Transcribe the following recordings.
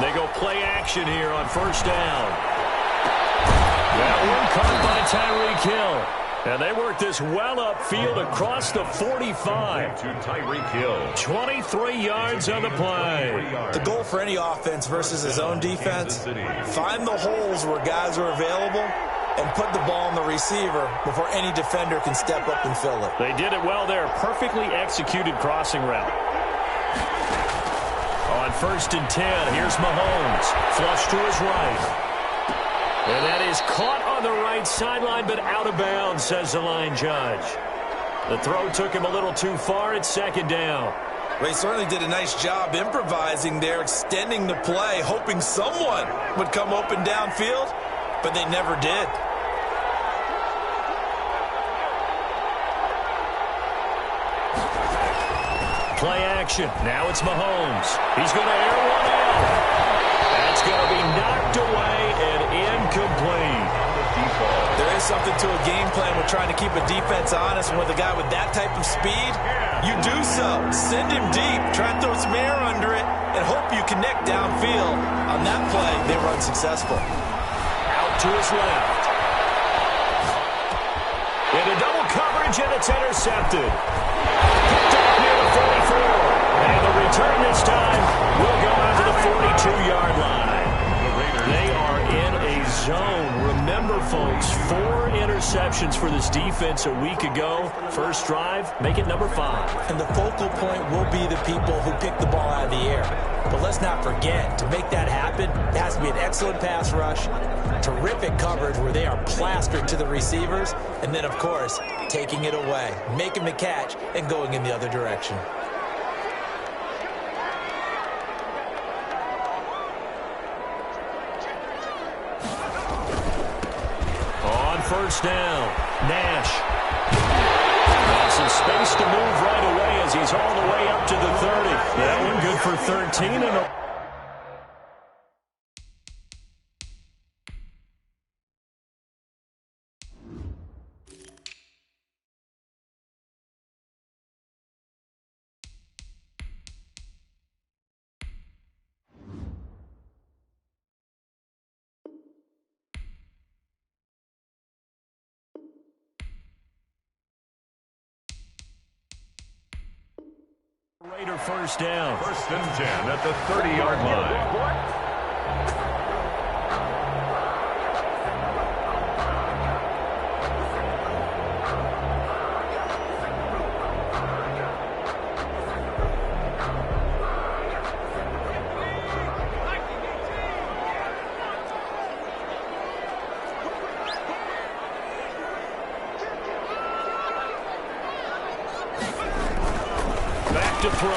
They go play action here on first down. That one caught by Tyreek Hill. And they work this well upfield across the 45. To Tyreek Hill. 23 yards on the play. The goal for any offense versus his own defense, find the holes where guys are available and put the ball on the receiver before any defender can step up and fill it. They did it well there. Perfectly executed crossing route. On first and 10, here's Mahomes. Flush to his right. And that is caught on the right sideline, but out of bounds, says the line judge. The throw took him a little too far. It's second down. Well, he certainly did a nice job improvising there, extending the play, hoping someone would come open downfield, but they never did. Play action. Now it's Mahomes. He's going to air one out. That's going to be knocked away and incomplete. There is something to a game plan with trying to keep a defense honest, and with a guy with that type of speed, you do so. Send him deep, try and throw some air under it, and hope you connect downfield. On that play, they run successful. Out to his left. Into double coverage, and it's intercepted. Picked up near the 44. And the return this time will go out to the 42-yard line. They are in a zone. Remember, folks, 4 interceptions for this defense a week ago. First drive, make it number 5. And the focal point will be the people who pick the ball out of the air. But let's not forget, to make that happen, it has to be an excellent pass rush, terrific coverage where they are plastered to the receivers, and then, of course, taking it away, making the catch, and going in the other direction. First down, Nash. Got some space to move right away as he's all the way up to the 30. That one good for 13 and a... Raider first down. First and 10 at the 30-yard line. To throw.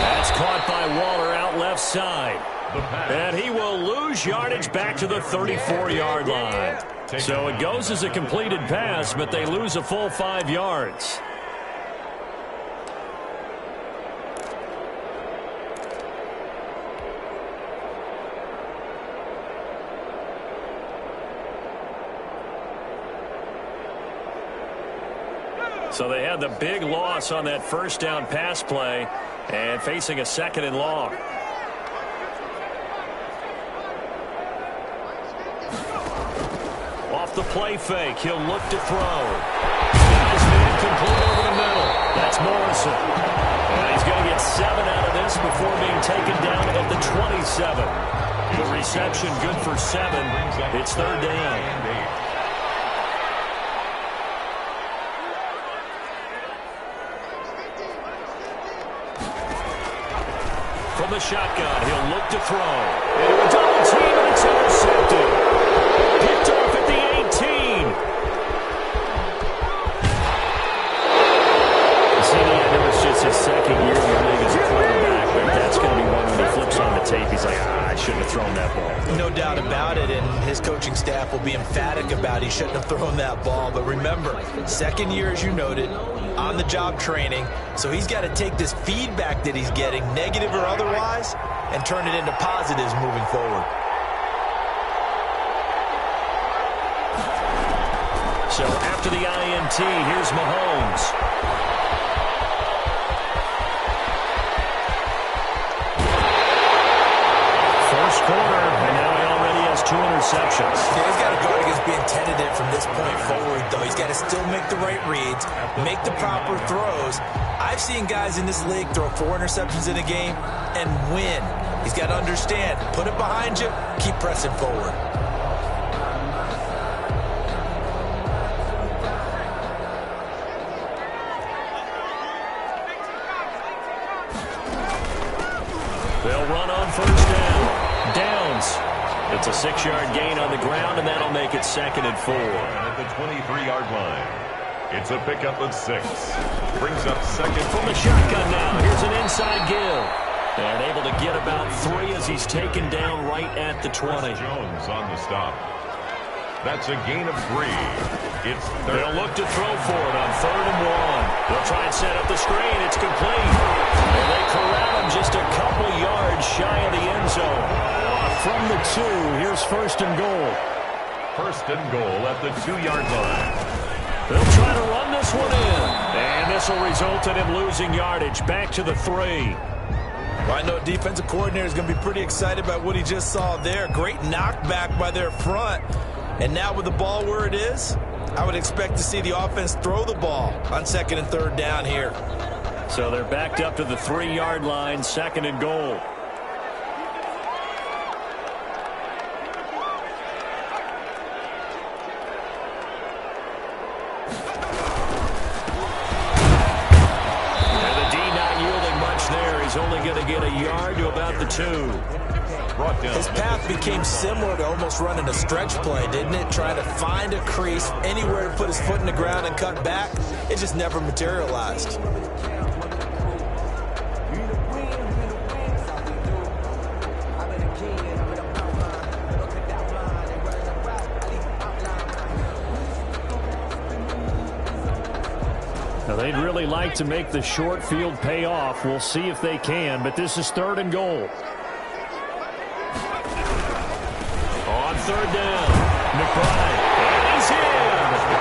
That's caught by Waller out left side. And he will lose yardage back to the 34-yard line. So it goes as a completed pass, but they lose a full 5 yards. So they had the big loss on that first down pass play and facing a second and long. Off the play fake, he'll look to throw. Got his man complete over the middle. That's Morrison. And he's going to get 7 out of this before being taken down at the 27. The reception good for 7. It's third down. From the shotgun, he'll look to throw. Into a double team, and it's intercepted. Picked off at the 18. You see, I know it's just his second year in the league as a quarterback, but that's going to be one when he flips on the tape. He's like, I shouldn't have thrown that ball. No doubt about it, and his coaching staff will be emphatic about he shouldn't have thrown that ball. But remember, second year, as you noted, on-the-job training, so he's got to take this feedback that he's getting, negative or otherwise, and turn it into positives moving forward. So after the INT, here's Mahomes. corner, and now he already has 2 interceptions. Yeah, he's got to guard against being tentative from this point forward, though. He's got to still make the right reads, make the proper throws. I've seen guys in this league throw 4 interceptions in a game and win. He's got to understand, put it behind you, keep pressing forward. They'll run on first down. Downs. It's a 6-yard gain on the ground, and that'll make it 2nd and 4. At the 23-yard line, it's a pickup of 6. Brings up 2nd. From the shotgun now, here's an inside give. And able to get about 3 as he's taken down right at the 20. Jones on the stop. That's a gain of 3. It's 3rd. They'll look to throw for it on 3rd and 1. They'll try and set up the screen. It's complete. And they corral him just a couple yards shy of the end zone. From the 2, here's 1st and goal. 1st and goal at the 2-yard line. They'll try to run this one in. And this will result in him losing yardage. Back to the 3. Well, I know defensive coordinator is going to be pretty excited about what he just saw there. Great knockback by their front. And now with the ball where it is, I would expect to see the offense throw the ball on 2nd and 3rd down here. So they're backed up to the 3-yard line, 2nd and goal. And the D not yielding much there. He's only going to get a yard to about the 2. His path became similar to almost running a stretch play, didn't it? Trying to find a crease, anywhere to put his foot in the ground and cut back. It just never materialized. Now, they'd really like to make the short field pay off. We'll see if they can, but this is 3rd and goal. On 3rd down, McBride, and he's in.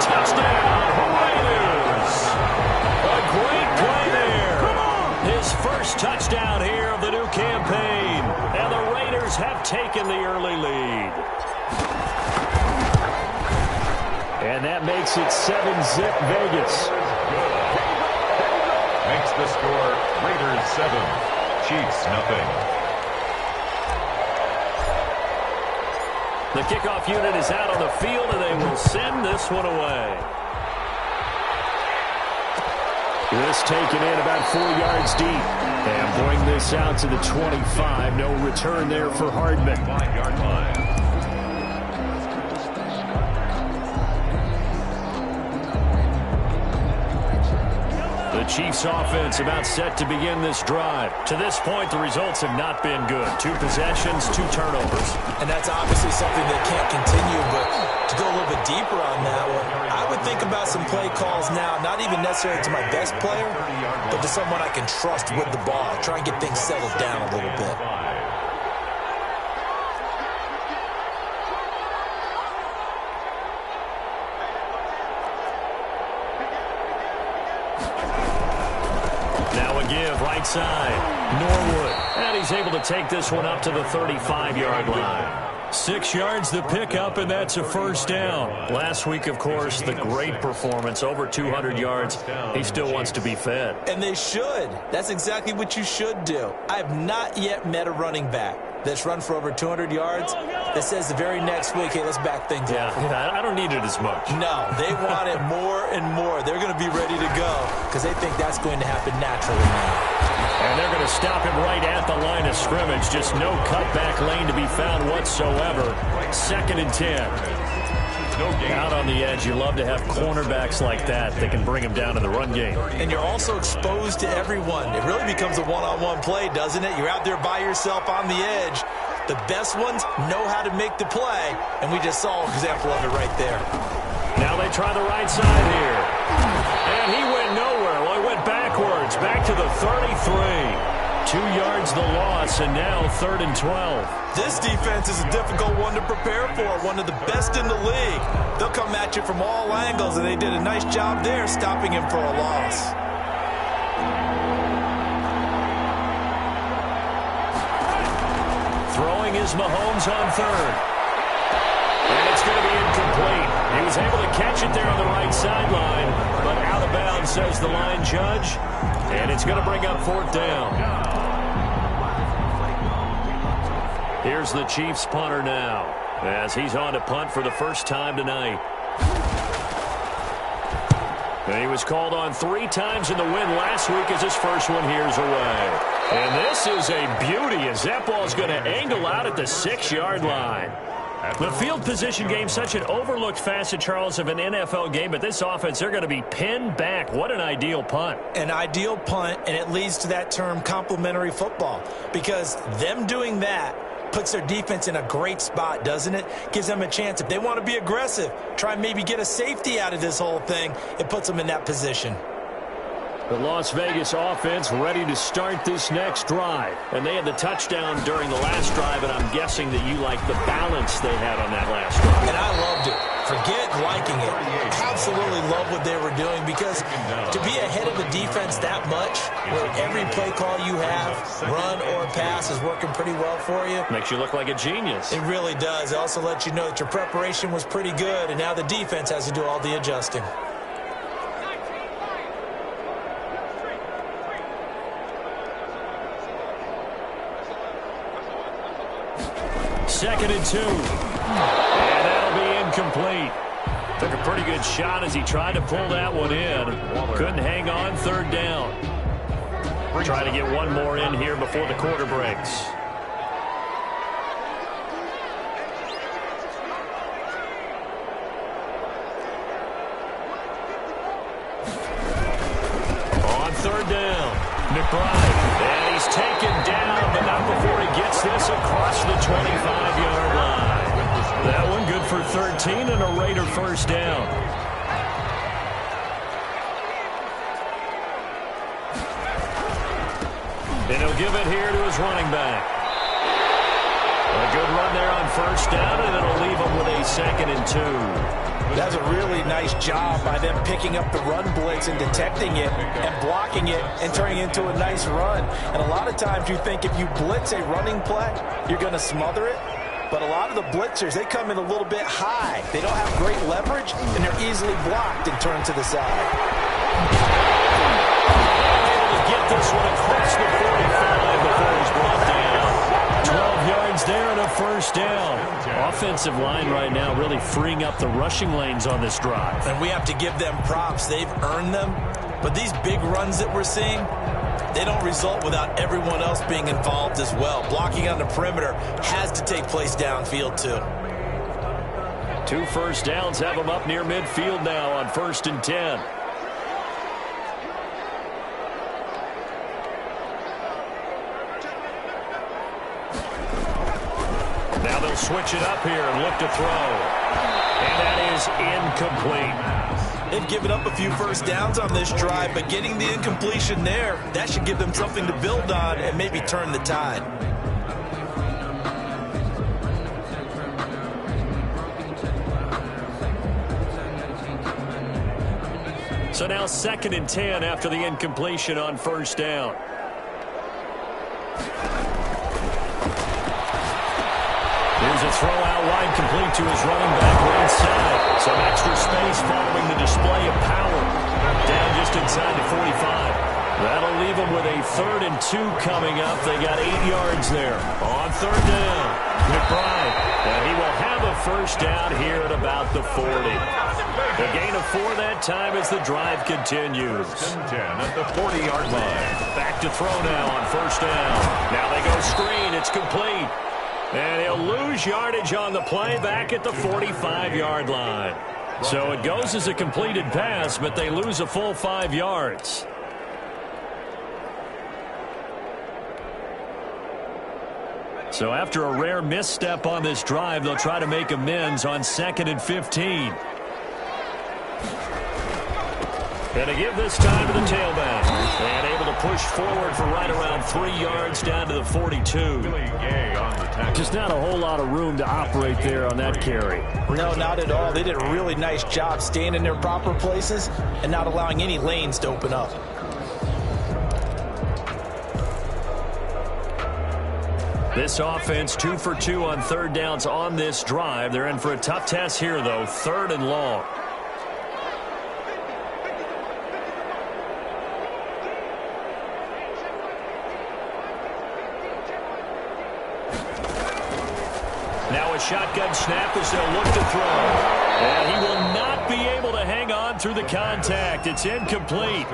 Touchdown, Raiders. A great play there. His first touchdown here of the new campaign. And the Raiders have taken the early lead. And that makes it 7-zip Vegas. Makes the score Raiders 7, Chiefs nothing. The kickoff unit is out on the field, and they will send this one away. This taken in about 4 yards deep. And bring this out to the 25. No return there for Hardman. 5-yard line. The Chiefs offense about set to begin this drive. To this point, the results have not been good. 2 possessions, 2 turnovers. And that's obviously something that can't continue, but to go a little bit deeper on that one, I would think about some play calls now, not even necessarily to my best player, but to someone I can trust with the ball. Try and get things settled down a little bit. Give right side, Norwood, and he's able to take this one up to the 35-yard line. 6 yards the pickup, and that's a 1st down. Last week, of course, the great performance, over 200 yards. He still wants to be fed. And they should. That's exactly what you should do. I have not yet met a running back that's run for over 200 yards that says the very next week, hey, let's back things up. Yeah, I don't need it as much. No, they want it more and more. They're going to be ready to go because they think that's going to happen naturally now. And they're going to stop him right at the line of scrimmage. Just no cutback lane to be found whatsoever. 2nd and 10. Out on the edge, you love to have cornerbacks like that can bring him down in the run game. And you're also exposed to everyone. It really becomes a one-on-one play, doesn't it? You're out there by yourself on the edge. The best ones know how to make the play, and we just saw an example of it right there. Now they try the right side here. And he went nowhere. Well, he went backwards, back to the 33. 2 yards the loss, and now 3rd and 12. This defense is a difficult one to prepare for, one of the best in the league. They'll come at you from all angles, and they did a nice job there stopping him for a loss. Throwing throwing is Mahomes on third. And it's going to be incomplete. He was able to catch it there on the right sideline, but out of bounds, says the line judge. And it's going to bring up fourth down. Here's the Chiefs punter now, as he's on to punt for the first time tonight. And he was called on 3 times in the win last week as his first one here's away. And this is a beauty as that ball's going to angle out at the 6-yard line. The field position game, such an overlooked facet, Charles, of an NFL game, but this offense, they're going to be pinned back. What an ideal punt. An ideal punt, and it leads to that term complementary football, because them doing that puts their defense in a great spot, doesn't it? Gives them a chance. If they want to be aggressive, try and maybe get a safety out of this whole thing, it puts them in that position. The Las Vegas offense ready to start this next drive. And they had the touchdown during the last drive, and I'm guessing that you like the balance they had on that last drive. And I loved it. Forget liking it. Absolutely love what they were doing, because to be ahead of a defense that much, where every play call you have, run or pass, is working pretty well for you. Makes you look like a genius. It really does. It also lets you know that your preparation was pretty good, and now the defense has to do all the adjusting. Second and 2. And that'll be incomplete. Took a pretty good shot as he tried to pull that one in. Couldn't hang on, third down. Trying to get one more in here before the quarter breaks. On third down, McBride. And he's taken down, but not before he gets this across the 25-yard line. That one good for 13 and a Raider first down. And he'll give it here to his running back. A good run there on first down, and it'll leave him with a 2nd and 2. That's a really nice job by them picking up the run blitz and detecting it and blocking it and turning it into a nice run. And a lot of times you think if you blitz a running play, you're going to smother it. But a lot of the blitzers, they come in a little bit high. They don't have great leverage, and they're easily blocked and turned to the side. Able to get this one across the 45 before he's brought down. 12 yards there and a first down. Offensive line right now really freeing up the rushing lanes on this drive. And we have to give them props. They've earned them. But these big runs that we're seeing, they don't result without everyone else being involved as well. Blocking on the perimeter has to take place downfield too. 2 first downs have them up near midfield now on 1st and 10. Now they'll switch it up here and look to throw. And that is incomplete. They've given up a few first downs on this drive, but getting the incompletion there, that should give them something to build on and maybe turn the tide. So now 2nd and 10 after the incompletion on first down. Here's a throw out wide, complete to his running back right side. Some extra space following the display of power. Down just inside the 45. That'll leave them with a 3rd and 2 coming up. They got 8 yards there. On third down, McBride. And he will have a first down here at about the 40. A gain of 4 that time as the drive continues. 10 at the 40-yard line. Back to throw now on first down. Now they go screen. It's complete. And he'll lose yardage on the play back at the 45-yard line. So it goes as a completed pass, but they lose a full 5 yards. So after a rare misstep on this drive, they'll try to make amends on 2nd and 15. And to give this time to the tailback. And able to push forward for right around 3 yards down to the 42. Just not a whole lot of room to operate there on that carry. No, not at all. They did a really nice job staying in their proper places and not allowing any lanes to open up. This offense 2 for 2 on third downs on this drive. They're in for a tough test here, though. 3rd and long. Now a shotgun snap as they'll look to throw. And he will not be able to hang on through the contact. It's incomplete.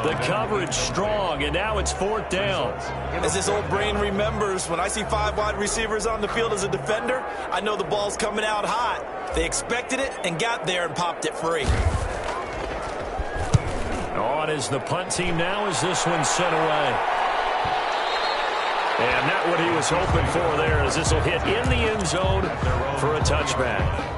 The coverage strong, and now it's 4th down. As this old brain remembers, when I see 5 wide receivers on the field as a defender, I know the ball's coming out hot. They expected it and got there and popped it free. On is the punt team now as this one's sent away. And not what he was hoping for there, as this will hit in the end zone for a touchback.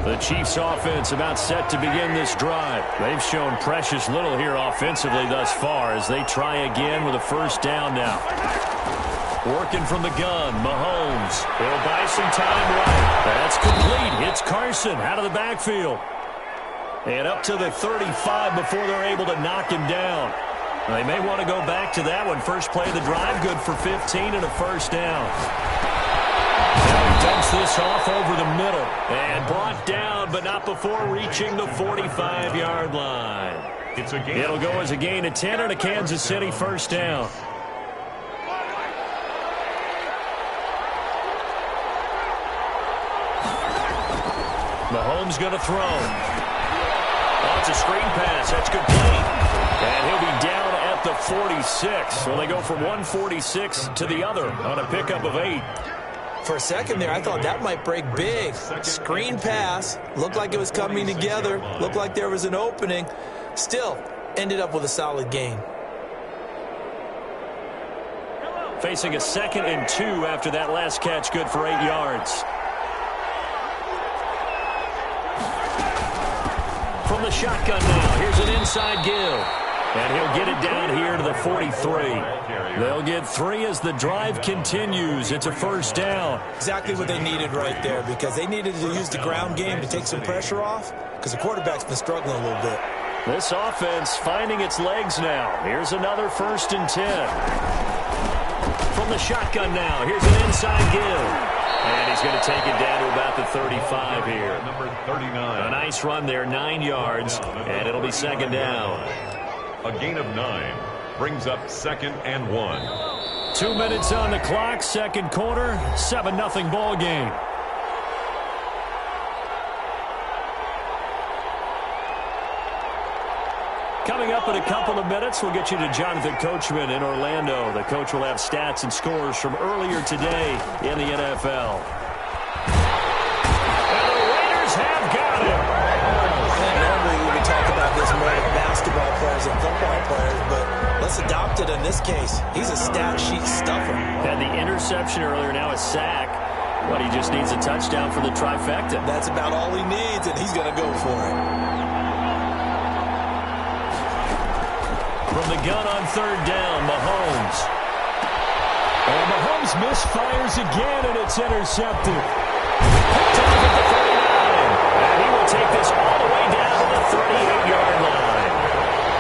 The Chiefs offense about set to begin this drive. They've shown precious little here offensively thus far as they try again with a 1st down now. Working from the gun, Mahomes. He'll buy some time right. That's complete. It's Carson out of the backfield. And up to the 35 before they're able to knock him down. They may want to go back to that one. First play of the drive, good for 15 and a 1st down. Now he dumps this off over the middle. And brought down, but not before reaching the 45-yard line. It'll go as a gain of 10 and a Kansas City 1st down. Mahomes going to throw. Oh, it's a screen pass. That's complete. And he'll be down at the 46. So they go from 146 to the other on a pickup of 8. For a second there, I thought that might break big. Screen pass. Looked like it was coming together. Looked like there was an opening. Still, ended up with a solid gain. Facing a 2nd and 2 after that last catch, good for 8 yards. From the shotgun now, here's an inside give. And he'll get it down here to the 43. They'll get 3 as the drive continues. It's a 1st down. Exactly what they needed right there, because they needed to use the ground game to take some pressure off, because the quarterback's been struggling a little bit. This offense finding its legs now. Here's another 1st and 10. From the shotgun now, here's an inside give. And he's going to take it down to about the 35 here. Number 39. A nice run there, 9 yards, and it'll be 2nd down. A gain of 9 brings up 2nd and 1. 2 minutes on the clock, 2nd quarter, 7-0 ball game. Coming up in a couple of minutes, we'll get you to Jonathan Coachman in Orlando. The coach will have stats and scores from earlier today in the NFL. And the Raiders have got him. Normally we talk about this more with basketball players and football players, but let's adopt it in this case. He's a stat sheet stuffer. Had the interception earlier, now a sack. But he just needs a touchdown for the trifecta. That's about all he needs, and he's going to go for it. From the gun on 3rd down, Mahomes. And Mahomes misfires again, and it's intercepted. Picked off at the 39. And he will take this all the way down to the 38-yard line.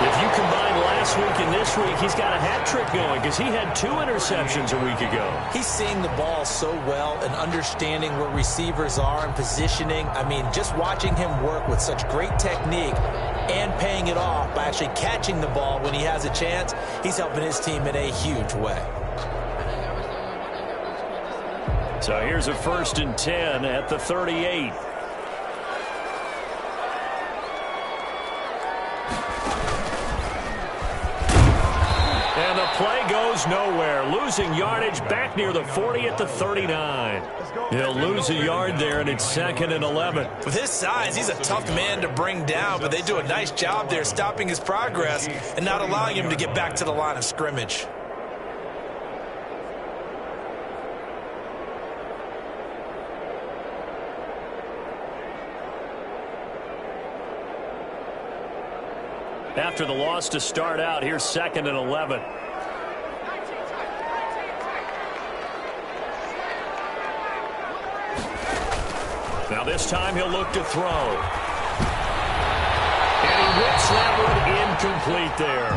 If you combine last week and this week, he's got a hat trick going because he had 2 interceptions a week ago. He's seeing the ball so well and understanding where receivers are and positioning. I mean, just watching him work with such great technique and paying it off by actually catching the ball when he has a chance, he's helping his team in a huge way. So here's a 1st and 10 at the 38. And the play goes nowhere. Losing yardage back near the 40 at the 39. He'll lose a yard there, and it's 2nd and 11. With his size, he's a tough man to bring down, but they do a nice job there stopping his progress and not allowing him to get back to the line of scrimmage. After the loss to start out, here's 2nd and 11. Now this time he'll look to throw. And he whips that one incomplete there.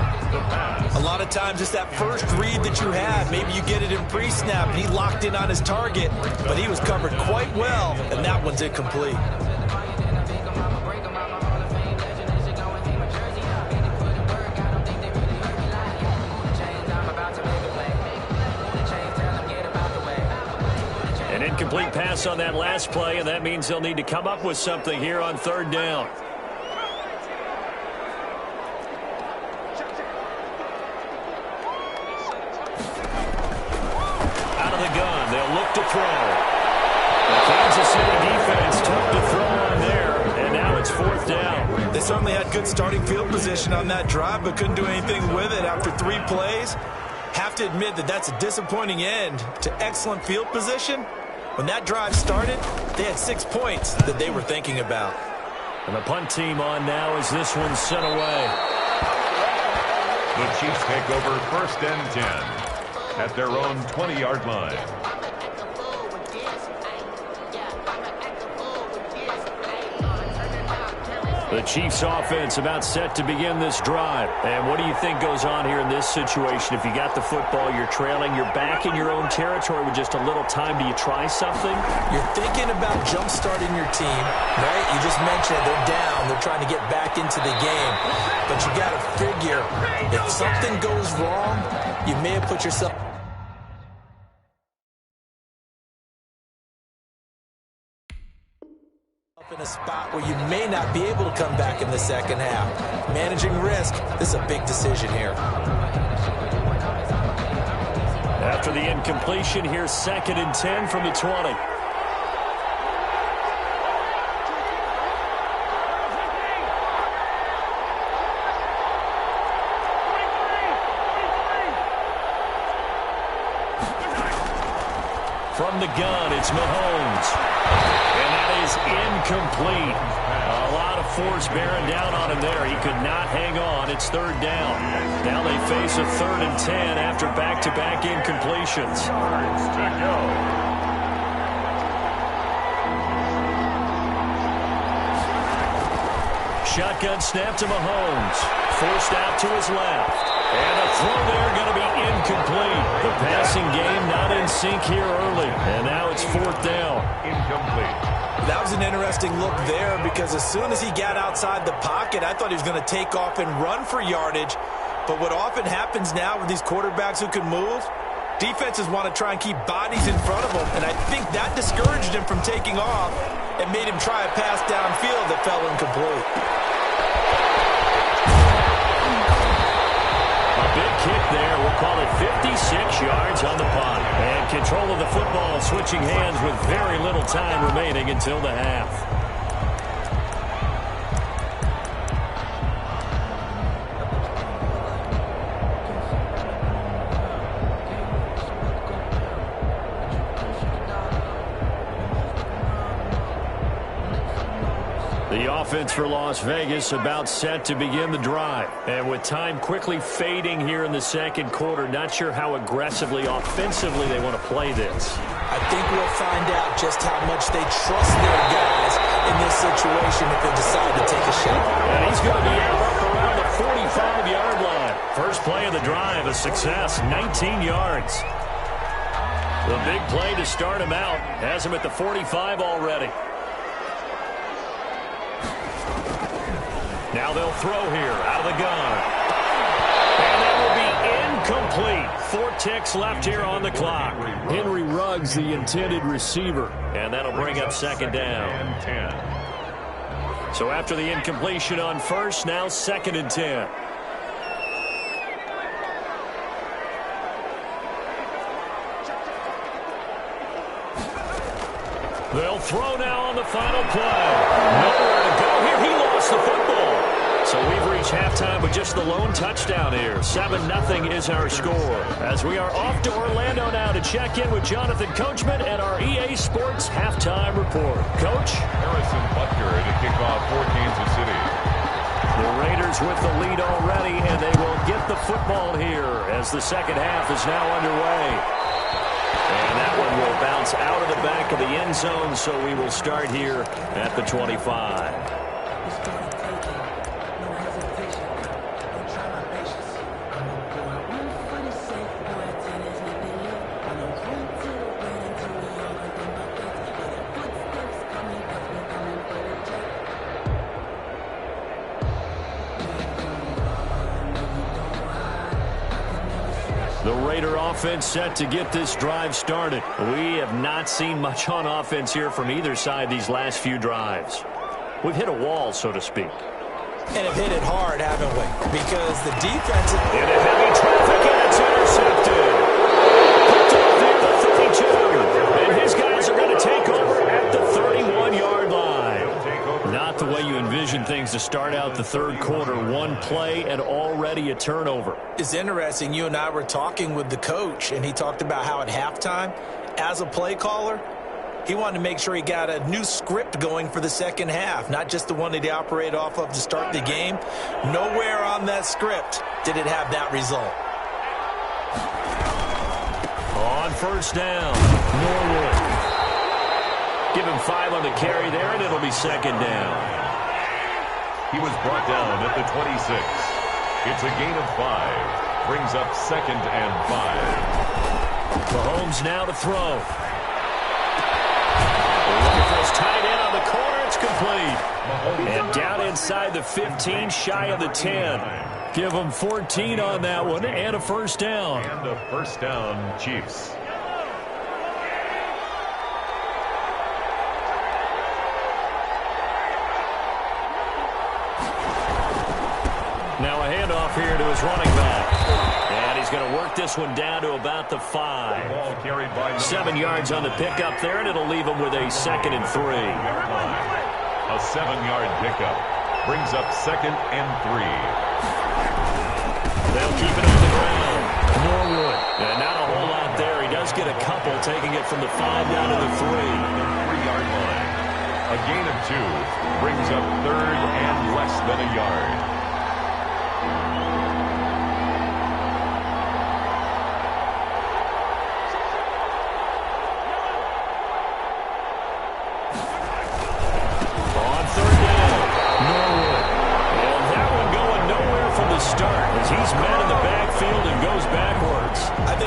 A lot of times it's that first read that you have. Maybe you get it in pre-snap and he locked in on his target, but he was covered quite well, and that one's incomplete. An incomplete pass on that last play, and that means they'll need to come up with something here on third down. Out of the gun, they'll look to throw. The Kansas City defense took the throw on there, and now it's fourth down. They certainly had good starting field position on that drive, but couldn't do anything with it after 3 plays. Have to admit that that's a disappointing end to excellent field position. When that drive started, they had 6 points that they were thinking about. And the punt team on now as this one's sent away. The Chiefs take over 1st and 10 at their own 20-yard line. The Chiefs offense about set to begin this drive. And what do you think goes on here in this situation? If you got the football, you're trailing, you're back in your own territory with just a little time. Do you try something? You're thinking about jump-starting your team, right? You just mentioned they're down. They're trying to get back into the game. But you got to figure, if something goes wrong, you may have put yourself in a spot where you may not be able to come back in the second half. Managing risk, this is a big decision here. After the incompletion, here's 2nd and 10 from the 20. From the gun, it's Mahomes. And that is incomplete. A lot of force bearing down on him there. He could not hang on. It's 3rd down. Now they face a 3rd and 10 after back-to-back incompletions. Shotgun snap to Mahomes. Forced out to his left. And a throw there going to be incomplete. The passing game not in sync here early. And now it's 4th down. Incomplete. That was an interesting look there because as soon as he got outside the pocket, I thought he was going to take off and run for yardage. But what often happens now with these quarterbacks who can move, defenses want to try and keep bodies in front of them. And I think that discouraged him from taking off and made him try a pass downfield that fell incomplete. Big kick there. We'll call it 56 yards on the punt. And control of the football switching hands with very little time remaining until the half. The offense for Las Vegas about set to begin the drive. And with time quickly fading here in the second quarter, not sure how aggressively, offensively they want to play this. I think we'll find out just how much they trust their guys in this situation if they decide to take a shot. And he's going to be up around the 45-yard line. First play of the drive, a success, 19 yards. The big play to start him out has him at the 45 already. Now they'll throw here out of the gun. And that will be incomplete. 4 ticks left here on the clock. Henry Ruggs, the intended receiver. And that'll bring up 2nd down. And 10. So after the incompletion on first, now 2nd and 10. They'll throw now on the final play. Nowhere to go here. He lost the football. So we've reached halftime with just the lone touchdown here. 7-0 is our score. As we are off to Orlando now to check in with Jonathan Coachman and our EA Sports Halftime Report. Coach? Harrison Butker to kick off for Kansas City. The Raiders with the lead already, and they will get the football here as the second half is now underway. And that one will bounce out of the back of the end zone, so we will start here at the 25. The Raider offense set to get this drive started. We have not seen much on offense here from either side these last few drives. We've hit a wall, so to speak. And have hit it hard, haven't we? Because the defense... Into heavy traffic, and it's intercepted. Picked off near the 32. And his guys are going to take over at the 31-yard line. Not the way you envision things to start out the third quarter. One play and already a turnover. It's interesting. You and I were talking with the coach, and he talked about how at halftime, as a play caller, he wanted to make sure he got a new script going for the second half, not just the one that he operated off of to start the game. Nowhere on that script did it have that result. On first down, Norwood. Give him 5 on the carry there, and it'll be second down. He was brought down at the 26. It's a gain of 5. Brings up second and 5. Mahomes now to throw. Looking for his tight end on the corner. It's complete. And down inside the 15, shy of the 10. Give him 14 on that one and a first down. And a first down, Chiefs. Now a handoff here to his running back. And he's going to work this one down to about the 5. Ball carried by 7 yards on the pickup there, and it'll leave him with a second and 3. A 7-yard pickup. Brings up second and 3. They'll keep it on the ground. Norwood. And not a whole lot there. He does get a couple, taking it from the 5 down to the 3. 3-yard line. A gain of 2. Brings up third and less than a yard.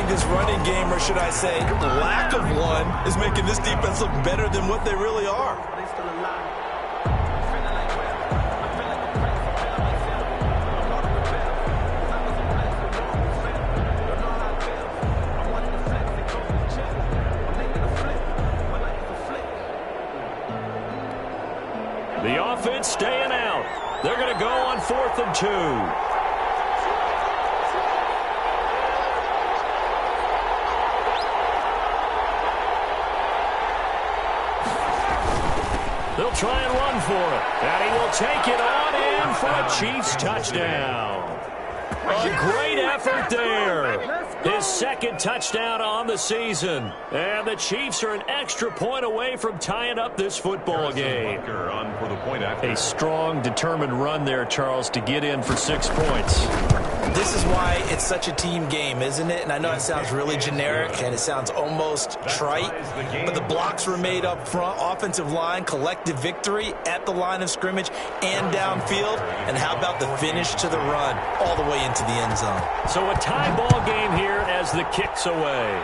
This running game, or should I say lack of one, is making this defense look better than what they really are. The offense staying out. They're going to go on 4th and 2. They'll try and run for it. And he will take it on in for a Chiefs touchdown. A great effort there. His second touchdown on the season. And the Chiefs are an extra point away from tying up this football game. A strong, determined run there, Charles, to get in for 6 points. This is why it's such a team game, isn't it? And I know it sounds really generic and it sounds almost trite, but the blocks were made up front, offensive line, collective victory at the line of scrimmage and downfield. And how about the finish to the run all the way into the end zone? So a tie ball game here as the kick's away.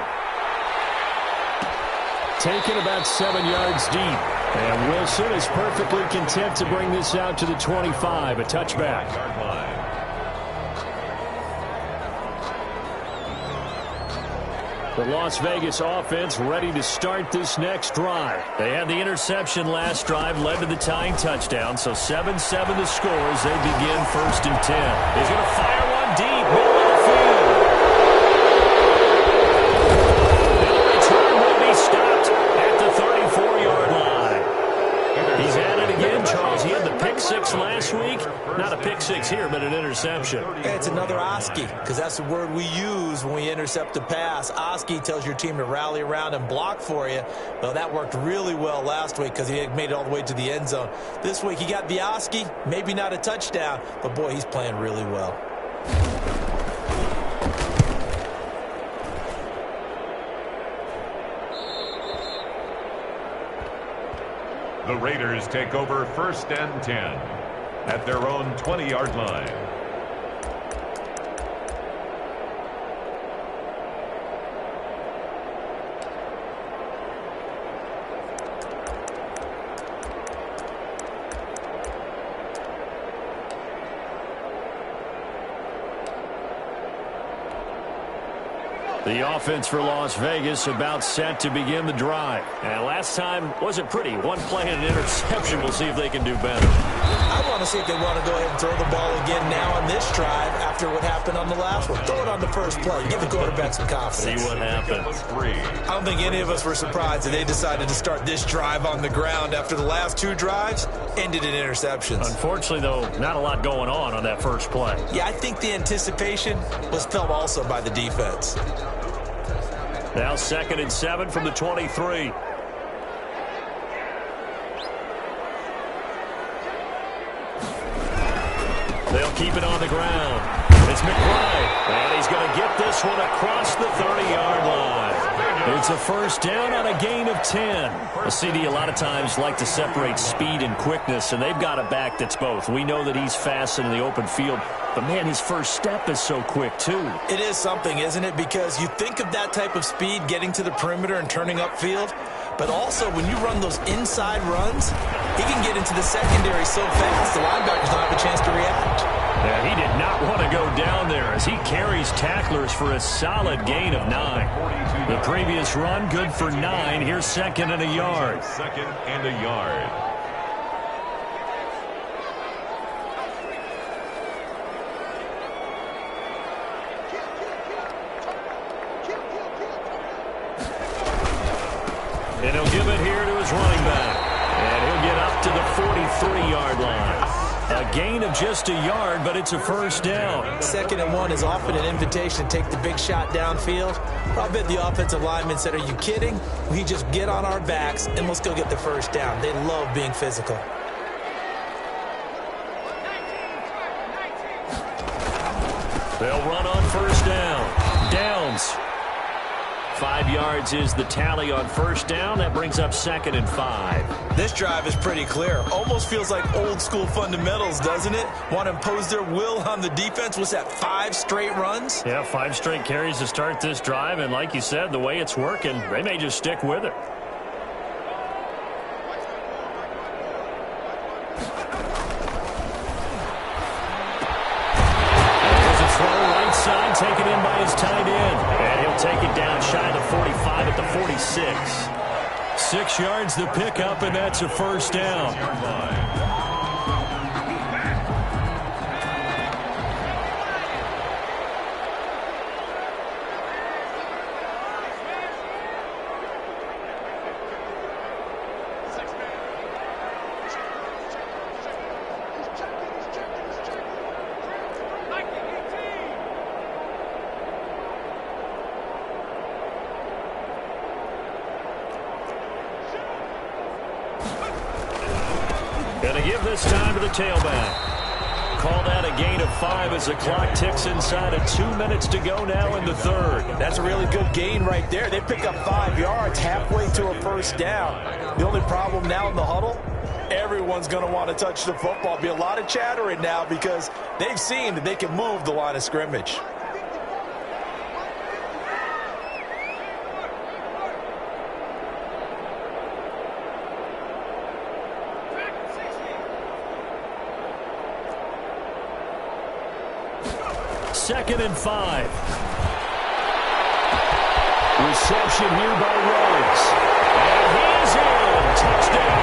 Taken about 7 yards deep. And Wilson is perfectly content to bring this out to the 25, a touchback. The Las Vegas offense ready to start this next drive. They had the interception last drive, led to the tying touchdown. So 7-7 the score as they begin 1st and 10. He's going to fire one deep, middle of the field. The return will be stopped at the 34-yard line. He's at it again, Charles. He had the pick 6 last week. Not a pick 6 here, but an interception. It's another Oski, because that's the word we use when we intercept a pass. Oski tells your team to rally around and block for you. Well, that worked really well last week because he made it all the way to the end zone. This week he got the Oski, maybe not a touchdown, but boy, he's playing really well. The Raiders take over 1st and 10 at their own 20-yard line. The offense for Las Vegas about set to begin the drive. And last time wasn't pretty. One play and an interception. We'll see if they can do better. I want to see if they want to go ahead and throw the ball again now on this drive after what happened on the last one. Throw it on the first play. Give the quarterback some confidence. See what happens. I don't think any of us were surprised that they decided to start this drive on the ground after the last 2 drives ended in interceptions. Unfortunately, though, not a lot going on that first play. Yeah, I think the anticipation was felt also by the defense. Now 2nd and 7 from the 23. They'll keep it on the ground. It's McBride, and he's going to get this one across the 30-yard line. It's a first down on a gain of 10. A CD a lot of times like to separate speed and quickness, and they've got a back that's both. We know that he's fast in the open field, but, man, his first step is so quick, too. It is something, isn't it? Because you think of that type of speed getting to the perimeter and turning upfield, but also when you run those inside runs, he can get into the secondary so fast the linebackers don't have a chance to react. Yeah, he did not want to go down there as he carries tacklers for a solid gain of 9. The previous run, good for 9. Here's 2nd and a yard. 2nd and a yard. And he'll give it here to his running back. And he'll get up to the 43-yard line. A gain of just a yard, but it's a first down. 2nd and 1 is often an invitation to take the big shot downfield. I bet the offensive lineman said, are you kidding? We just get on our backs and let's go get the first down. They love being physical. They'll run on first down. Downs. 5 yards is the tally on first down. That brings up 2nd and 5. This drive is pretty clear. Almost feels like old school fundamentals, doesn't it? Want to impose their will on the defense. Was that 5 straight runs? Yeah, 5 straight carries to start this drive. And like you said, the way it's working, they may just stick with it. Side taken in by his tight end. And he'll take it down shy of the 45 at the 46. 6 yards the pickup, and that's a first down. Going to give this time to the tailback. Call that a gain of 5 as the clock ticks inside of 2 minutes to go now in the 3rd. That's a really good gain right there. They pick up 5 yards halfway to a first down. The only problem now in the huddle, everyone's going to want to touch the football. Be a lot of chattering now because they've seen that they can move the line of scrimmage. Second and 5. Reception here by Rhodes. And he's in. Touchdown,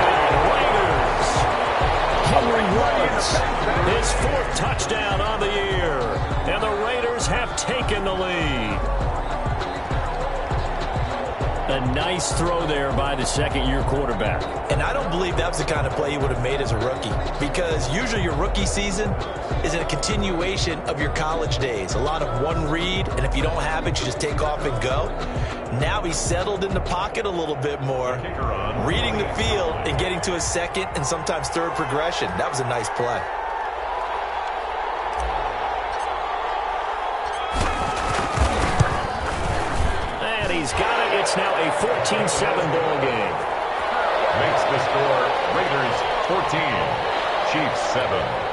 Raiders. Henry Rhodes. His 4th touchdown on the year. And the Raiders have taken the lead. A nice throw there by the second-year quarterback. And I don't believe that was the kind of play he would have made as a rookie, because usually your rookie season is a continuation of your college days. A lot of one read, and if you don't have it, you just take off and go. Now he's settled in the pocket a little bit more, reading the field and getting to his 2nd and sometimes 3rd progression. That was a nice play. He's got it. It's now a 14-7 ball game. makes the score Raiders 14, Chiefs 7.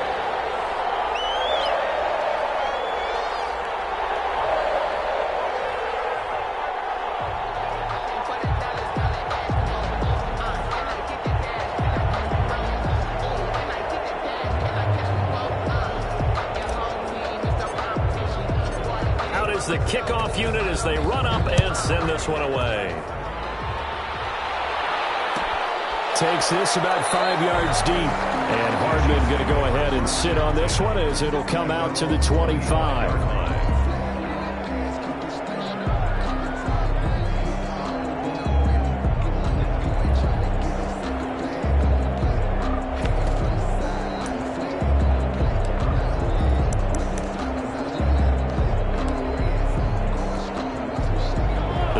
The kickoff unit as they run up and send this one away. Takes this about 5 yards deep. And Hardman going to go ahead and sit on this one as it'll come out to the 25.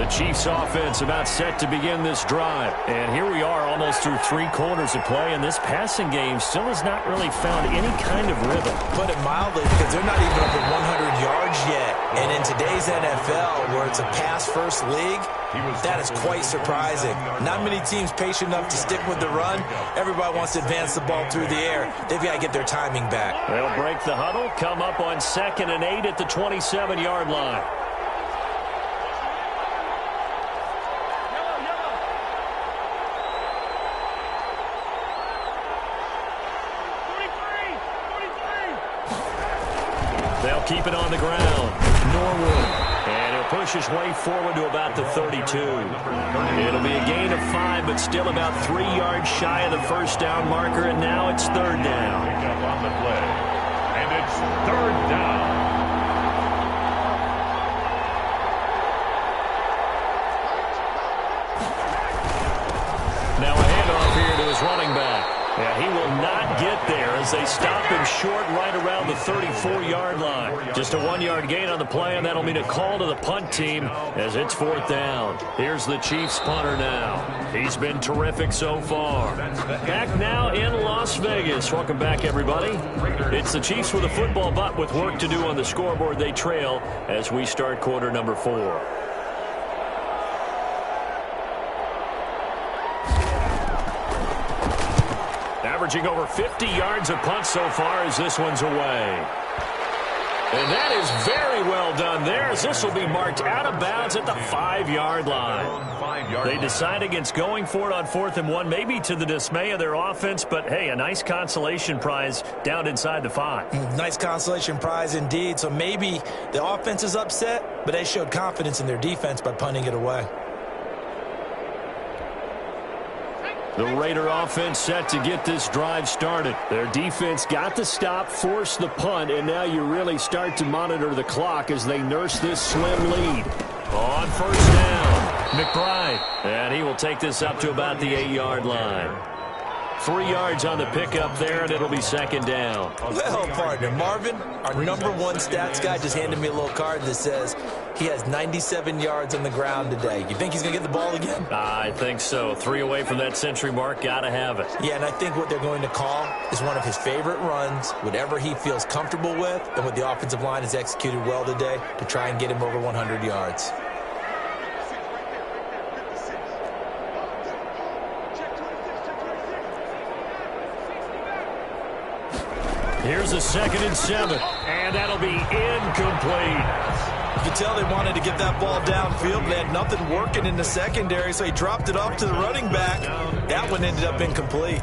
Chiefs offense about set to begin this drive. And here we are almost through 3 quarters of play, and this passing game still has not really found any kind of rhythm. Put it mildly, because they're not even up at 100 yards yet. And in today's NFL, where it's a pass-first league, that is quite surprising. Not many teams patient enough to stick with the run. Everybody wants to advance the ball through the air. They've got to get their timing back. They'll break the huddle, come up on 2nd and 8 at the 27-yard line. They'll keep it on the ground. Norwood. And he'll push his way forward to about the 32. It'll be a gain of 5, but still about 3 yards shy of the first down marker, and now it's 3rd down. Pick up on the play. And it's 3rd down. Now a handoff here to his running back. Yeah, he will not get there as they stop him short right around the 34-yard line. Just a 1-yard gain on the play, and that'll mean a call to the punt team as it's 4th down. Here's the Chiefs punter now. He's been terrific so far. Back now in Las Vegas. Welcome back, everybody. It's the Chiefs with a football, but with work to do on the scoreboard, they trail as we start quarter number 4. Averaging over 50 yards a punt so far as this one's away. And that is very well done there as this will be marked out of bounds at the 5-yard line. They decide against going for it on 4th and 1, maybe to the dismay of their offense, but hey, a nice consolation prize down inside the 5. Nice consolation prize indeed. So maybe the offense is upset, but they showed confidence in their defense by punting it away. The Raider offense set to get this drive started. Their defense got the stop, forced the punt, and now you really start to monitor the clock as they nurse this slim lead. On 1st down, McBride. And he will take this up to about the 8-yard line. 3 yards on the pickup there, and it'll be 2nd down. Well, partner, Marvin, our #1 stats guy just handed me a little card that says he has 97 yards on the ground today. You think he's going to get the ball again? I think so. 3 away from that century mark. Got to have it. Yeah, and I think what they're going to call is one of his favorite runs, whatever he feels comfortable with, and what the offensive line has executed well today to try and get him over 100 yards. Here's a 2nd and 7, and that'll be incomplete. You could tell they wanted to get that ball downfield. They had nothing working in the secondary, so he dropped it off to the running back. That one ended up incomplete.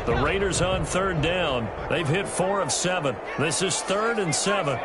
The Raiders on 3rd down. They've hit 4 of 7. This is 3rd and 7.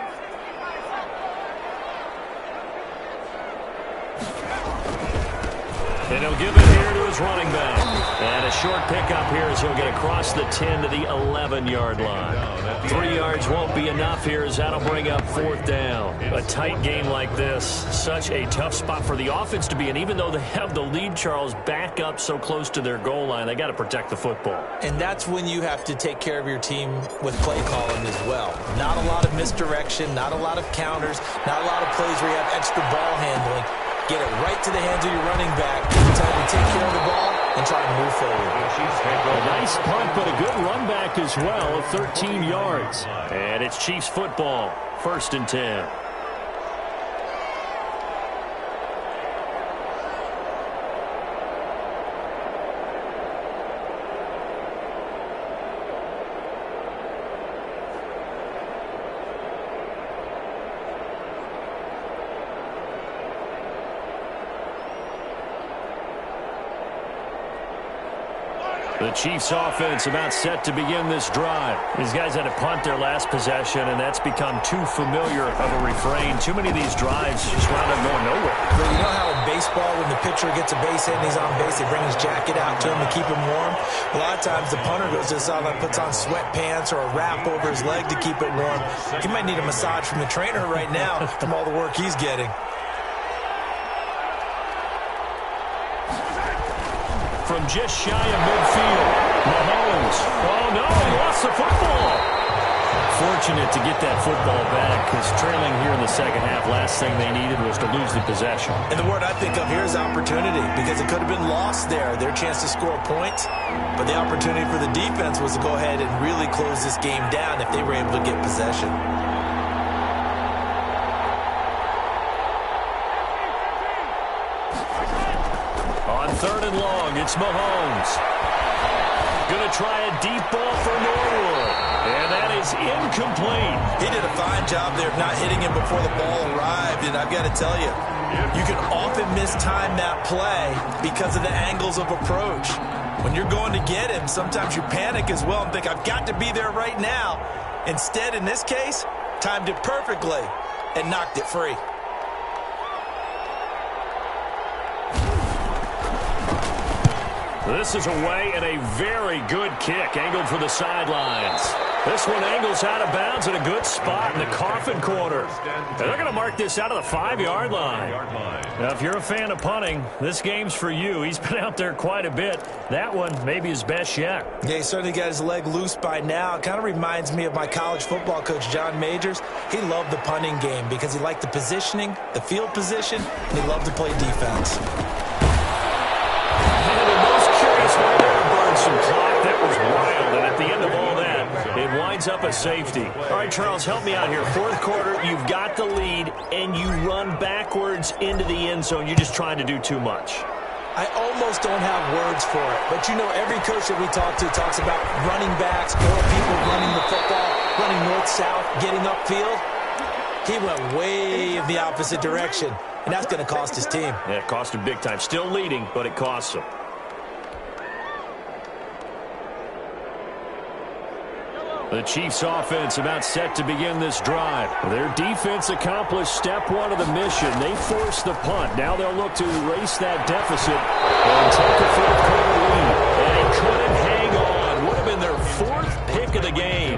And he'll give it here to his running back. And a short pickup here as he'll get across the 10 to the 11-yard line. 3 yards won't be enough here as that'll bring up 4th down. A tight game like this, such a tough spot for the offense to be in. Even though they have the lead, Charles, back up so close to their goal line, they got to protect the football. And that's when you have to take care of your team with play calling as well. Not a lot of misdirection, not a lot of counters, not a lot of plays where you have extra ball handling. Get it right to the hands of your running back. Tell him to take care of the ball and try to move forward. A nice punt, but a good run back as well of 13 yards. And it's Chiefs football, 1st and 10. The Chiefs offense about set to begin this drive. These guys had to punt their last possession, and that's become too familiar of a refrain. Too many of these drives just wound up going nowhere. But you know how in baseball, when the pitcher gets a base hit and he's on base, they bring his jacket out to him to keep him warm? A lot of times the punter goes to the sideline, puts on sweatpants or a wrap over his leg to keep it warm. He might need a massage from the trainer right now from all the work he's getting. From just shy of midfield, Mahomes. Oh, no, he lost the football. Fortunate to get that football back, because trailing here in the second half, last thing they needed was to lose the possession. And the word I think of here is opportunity, because it could have been lost there, their chance to score points. But the opportunity for the defense was to go ahead and really close this game down if they were able to get possession. Third and long, it's Mahomes. Going to try a deep ball for Norwood. And that is incomplete. He did a fine job there of not hitting him before the ball arrived. And I've got to tell you, you can often mistime that play because of the angles of approach. When you're going to get him, sometimes you panic as well and think, I've got to be there right now. Instead, in this case, timed it perfectly and knocked it free. This is away and a very good kick angled for the sidelines. This one angles out of bounds at a good spot in the coffin corner. And they're going to mark this out of the 5-yard line. Now, if you're a fan of punting, this game's for you. He's been out there quite a bit. That one maybe his best yet. Yeah, he certainly got his leg loose by now. It kind of reminds me of my college football coach, John Majors. He loved the punting game because he liked the positioning, the field position, and he loved to play defense. Some clock that was wild, and at the end of all that, it winds up a safety. All right, Charles, help me out here. Fourth quarter, you've got the lead, and you run backwards into the end zone. You're just trying to do too much. I almost don't have words for it, but you know every coach that we talk to talks about running backs or people running the football, running north-south, getting upfield. He went way in the opposite direction, and that's going to cost his team. Yeah, it cost him big time. Still leading, but it costs him. The Chiefs offense about set to begin this drive. Their defense accomplished step one of the mission. They forced the punt. Now they'll look to erase that deficit and take a fourth quarter lead. And they couldn't hang on. Would have been their fourth pick of the game.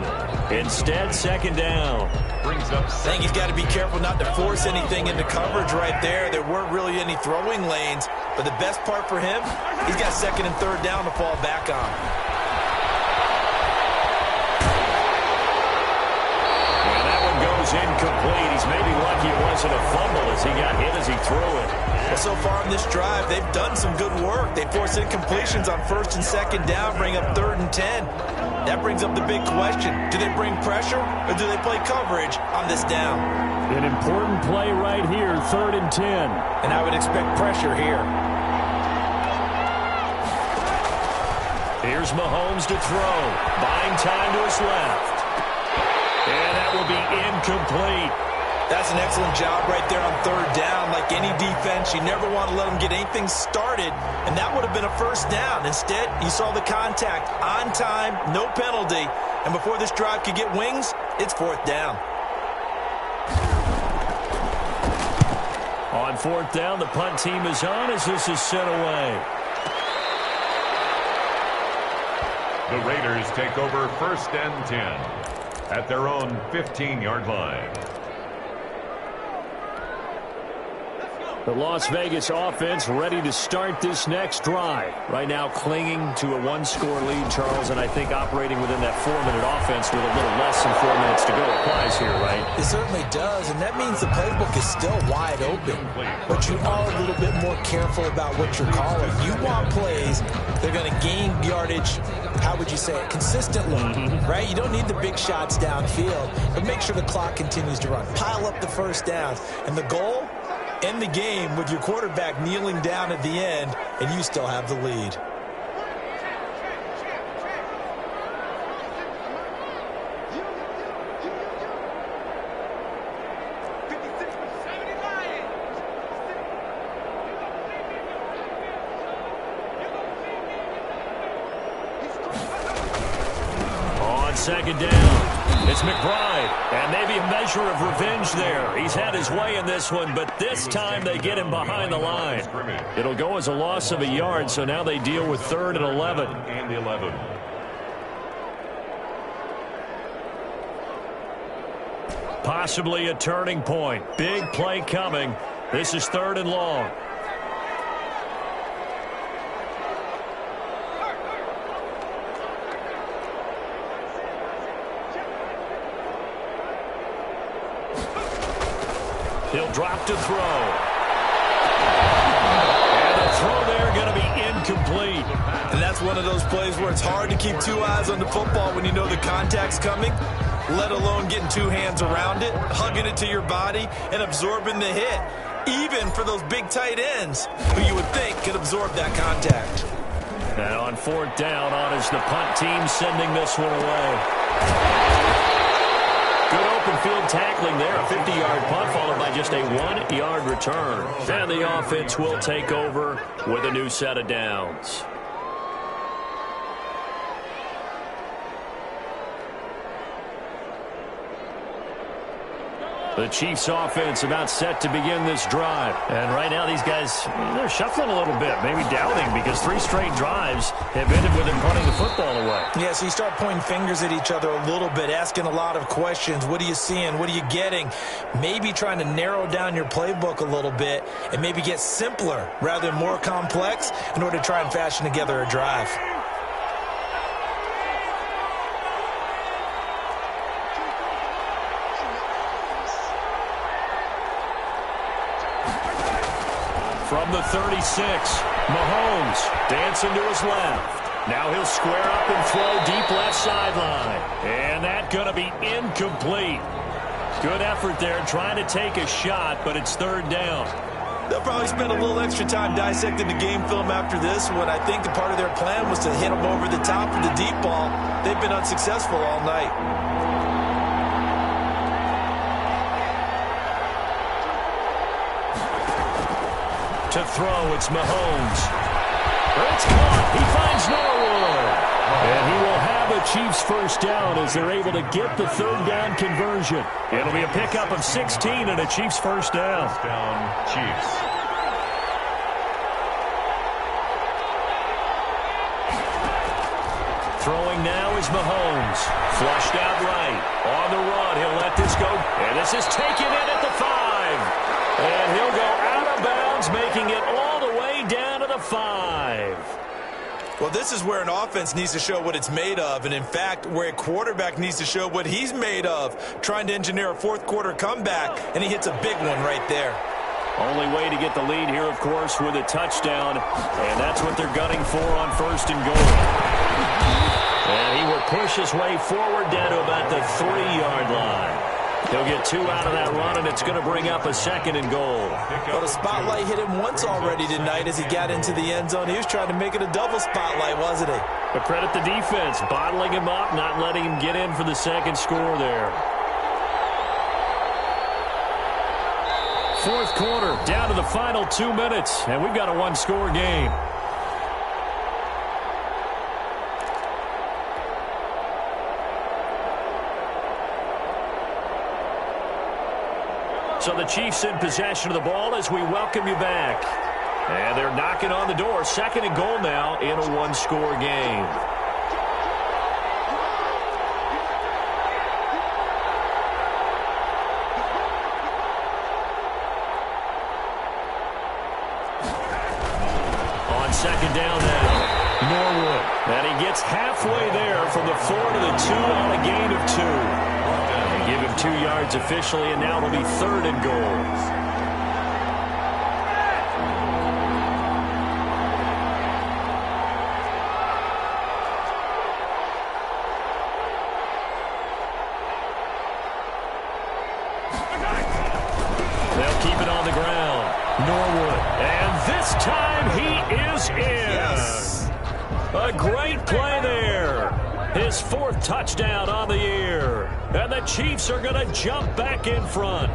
Instead, second down. I think he's got to be careful not to force anything into coverage right there. There weren't really any throwing lanes. But the best part for him, he's got second and third down to fall back on. Incomplete. He's maybe lucky it wasn't a fumble as he got hit as he threw it. Well, so far in this drive, they've done some good work. They force incompletions on first and second down, bring up 3rd and 10. That brings up the big question. Do they bring pressure or do they play coverage on this down? An important play right here, 3rd and 10. And I would expect pressure here. Here's Mahomes to throw. Buying time to his left. And that will be incomplete. That's an excellent job right there on 3rd down. Like any defense, you never want to let them get anything started, and that would have been a first down. Instead, you saw the contact on time, no penalty, and before this drive could get wings, it's 4th down. On 4th down, the punt team is on as this is sent away. The Raiders take over 1st and 10. At their own 15-yard line. The Las Vegas offense ready to start this next drive. Right now clinging to a 1-score lead, Charles, and I think operating within that 4-minute offense with a little less than 4 minutes to go applies here, right? It certainly does, and that means the playbook is still wide open. But you are a little bit more careful about what you're calling. You want plays they're going to gain yardage, how would you say it, consistently, right? You don't need the big shots downfield, but make sure the clock continues to run. Pile up the first downs, and the goal? End the game with your quarterback kneeling down at the end, and you still have the lead. On second down, it's McBride, and maybe a measure of revenge there. He's had his way in this one, but this time they get him behind the line. It'll go as a loss of a yard, so now they deal with 3rd and 11. And 11. Possibly a turning point. Big play coming. This is 3rd and long. He'll drop to throw. And the throw there going to be incomplete. And that's one of those plays where it's hard to keep 2 eyes on the football when you know the contact's coming, let alone getting 2 hands around it, hugging it to your body, and absorbing the hit, even for those big tight ends who you would think could absorb that contact. And on 4th down, on is the punt team sending this one away. Good open field tackling there. A 50-yard punt followed by just a 1-yard return. And the offense will take over with a new set of downs. The Chiefs offense about set to begin this drive. And right now these guys, they're shuffling a little bit, maybe doubting, because 3 straight drives have ended with them punting the football away. Yeah, so you start pointing fingers at each other a little bit, asking a lot of questions. What are you seeing? What are you getting? Maybe trying to narrow down your playbook a little bit and maybe get simpler rather than more complex in order to try and fashion together a drive. From the 36, Mahomes dancing to his left. Now he'll square up and throw deep left sideline. And that's going to be incomplete. Good effort there trying to take a shot, but it's 3rd down. They'll probably spend a little extra time dissecting the game film after this one. I think the part of their plan was to hit them over the top of the deep ball. They've been unsuccessful all night. To throw, it's Mahomes. It's caught. He finds Norwood. And he will have a Chiefs first down as they're able to get the 3rd down conversion. It'll be a pickup of 16 and a Chiefs first down. First down, Chiefs. Throwing now is Mahomes. Flushed out right. On the run, he'll let this go. And this is taken in at the 5. And he'll go out of bounds, making it all the way down to the 5. Well, this is where an offense needs to show what it's made of, and in fact, where a quarterback needs to show what he's made of, trying to engineer a 4th quarter comeback, and he hits a big one right there. Only way to get the lead here, of course, with a touchdown, and that's what they're gunning for on 1st and goal. And he will push his way forward down to about the 3-yard line. He'll get 2 out of that run, and it's going to bring up a 2nd and goal. Well, the spotlight hit him once already tonight as he got into the end zone. He was trying to make it a double spotlight, wasn't he? But credit the defense, bottling him up, not letting him get in for the 2nd score there. 4th quarter, down to the final 2 minutes, and we've got a 1-score game. So the Chiefs in possession of the ball as we welcome you back. And they're knocking on the door. 2nd and goal now in a 1-score game. On 2nd down now, Norwood. And he gets halfway there from the 4 to the 2 on a gain of 2. Give him 2 yards officially, and now it'll be 3rd and goal. They'll keep it on the ground. Norwood, and this time he is in. Yes. A great play there. His 4th touchdown on the year. And the Chiefs are going to jump back in front.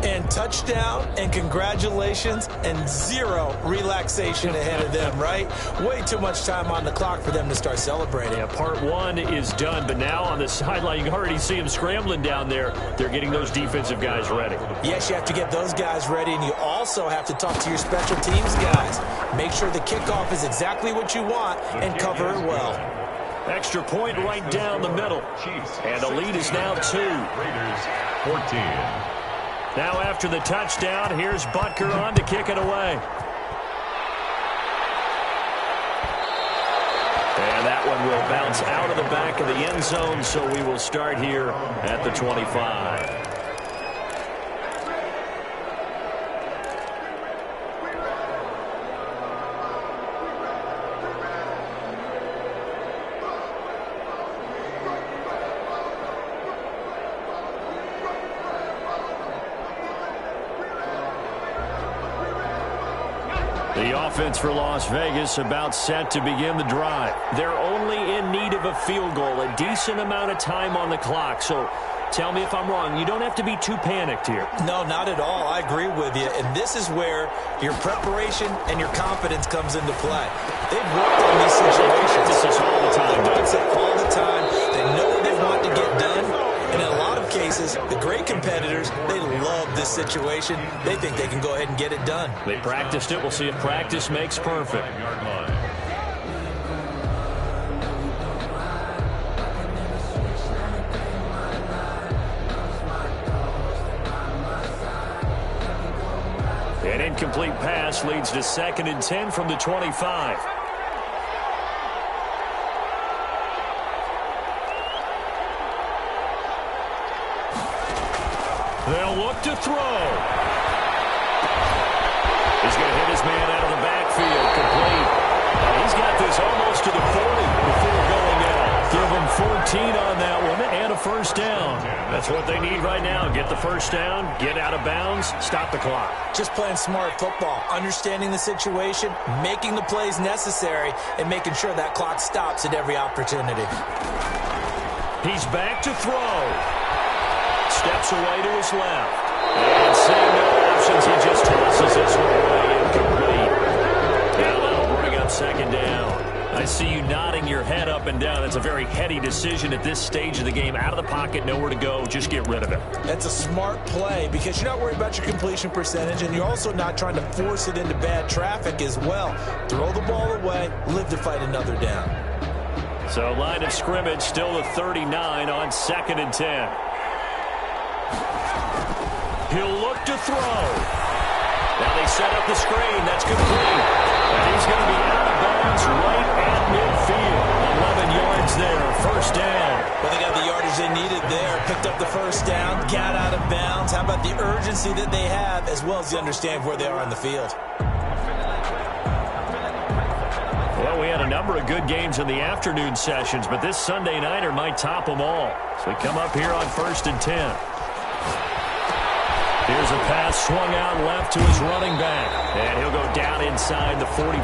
and touchdown and congratulations and zero relaxation ahead of them, right? Way too much time on the clock for them to start celebrating. Yeah, part one is done, but now on the sideline, you can already see them scrambling down there. They're getting those defensive guys ready. Yes, you have to get those guys ready, and you also have to talk to your special teams guys. Make sure the kickoff is exactly what you want and cover it well. Extra point right down the middle. And the lead is now 2. Raiders 14. Now after the touchdown, here's Butker on to kick it away. And that one will bounce out of the back of the end zone, so we will start here at the 25. The offense for Las Vegas about set to begin the drive. They're only in need of a field goal, a decent amount of time on the clock. So tell me if I'm wrong. You don't have to be too panicked here. No, not at all. I agree with you. And this is where your preparation and your confidence comes into play. They've worked on these situations. This is all the time. They practice it all the time. They know what they want to get done. And in a lot of cases, the great competitors, they love this situation. They think they can go ahead and get it done. They practiced it. We'll see if practice makes perfect. Yard line. An incomplete pass leads to 2nd and 10 from the 25. They'll look to throw. He's going to hit his man out of the backfield, complete. He's got this almost to the 40 before going out. Give him 14 on that one and a first down. That's what they need right now. Get the first down, get out of bounds, stop the clock. Just playing smart football, understanding the situation, making the plays necessary, and making sure that clock stops at every opportunity. He's back to throw. Steps away to his left. And seeing no options, he just tosses this one away incomplete. Now that'll bring up 2nd down. I see you nodding your head up and down. It's a very heady decision at this stage of the game. Out of the pocket, nowhere to go. Just get rid of it. That's a smart play because you're not worried about your completion percentage, and you're also not trying to force it into bad traffic as well. Throw the ball away, live to fight another down. So line of scrimmage still the 39 on 2nd and 10. He'll look to throw. Now they set up the screen. That's complete. And he's going to be out of bounds right at midfield. 11 yards there. First down. Well, they got the yardage they needed there. Picked up the first down. Got out of bounds. How about the urgency that they have as well as the understand where they are on the field? Well, we had a number of good games in the afternoon sessions, but this Sunday nighter might top them all. So we come up here on 1st and 10. Here's a pass swung out left to his running back. And he'll go down inside the 45